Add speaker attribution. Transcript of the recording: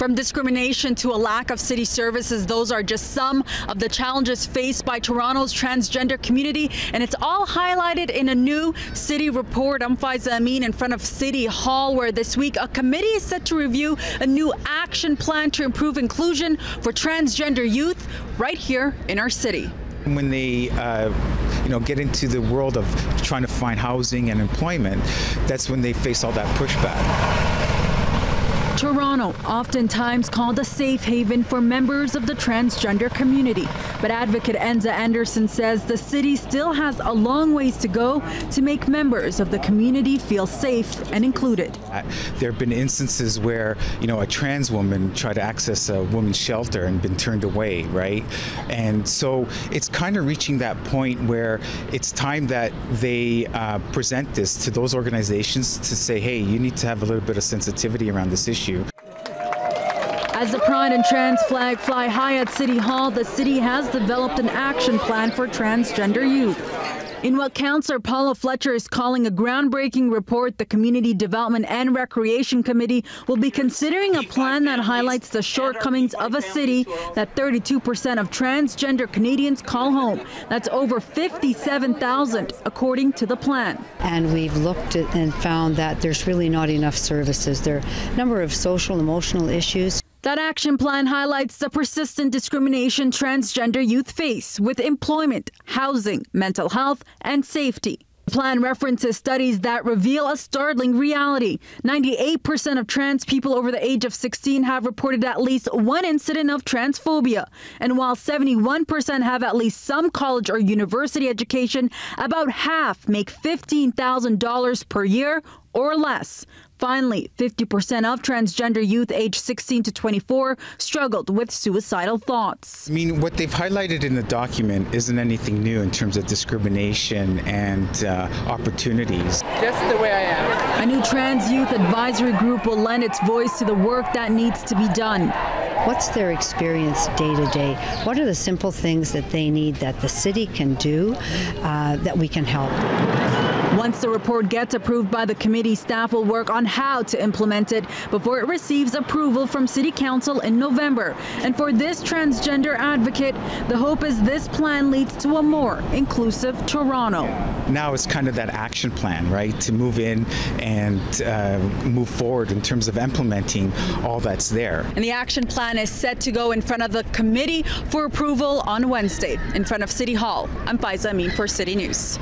Speaker 1: From discrimination to a lack of city services, those are just some of the challenges faced by Toronto's transgender community, and it's all highlighted in a new city report. I'm Enza Andersen in front of City Hall, where this week a committee is set to review a new action plan to improve inclusion for transgender youth right here in our city.
Speaker 2: When they get into the world of trying to find housing and employment, that's when they face all that pushback.
Speaker 1: Toronto, oftentimes called a safe haven for members of the transgender community. But advocate Enza Andersen says the city still has a long ways to go to make members of the community feel safe and included.
Speaker 2: There have been instances where, a trans woman tried to access a women's shelter and been turned away, right? And so it's kind of reaching that point where it's time that they present this to those organizations to say, hey, you need to have a little bit of sensitivity around this issue.
Speaker 1: As the pride and trans flag fly high at City Hall, the city has developed an action plan for transgender youth. In what Councillor Paula Fletcher is calling a groundbreaking report, the Community Development and Recreation Committee will be considering a plan that highlights the shortcomings of a city that 32% of transgender Canadians call home. That's over 57,000, according to the plan.
Speaker 3: And we've looked at and found that there's really not enough services. There are a number of social, emotional issues.
Speaker 1: That action plan highlights the persistent discrimination transgender youth face with employment, housing, mental health, and safety. The plan references studies that reveal a startling reality. 98% of trans people over the age of 16 have reported at least one incident of transphobia. And while 71% have at least some college or university education, about half make $15,000 per year or less. Finally, 50% of transgender youth aged 16 to 24 struggled with suicidal thoughts.
Speaker 2: What they've highlighted in the document isn't anything new in terms of discrimination and opportunities.
Speaker 4: Just the way I am.
Speaker 1: A new trans youth advisory group will lend its voice to the work that needs to be done.
Speaker 3: What's their experience day to day? What are the simple things that they need that the city can do that we can help?
Speaker 1: Once the report gets approved by the committee, staff will work on how to implement it before it receives approval from City Council in November. And for this transgender advocate, the hope is this plan leads to a more inclusive Toronto.
Speaker 2: Now it's kind of that action plan, right, to move in and move forward in terms of implementing all that's there.
Speaker 1: And the action plan is set to go in front of the committee for approval on Wednesday in front of City Hall. I'm Enza Andersen for City News.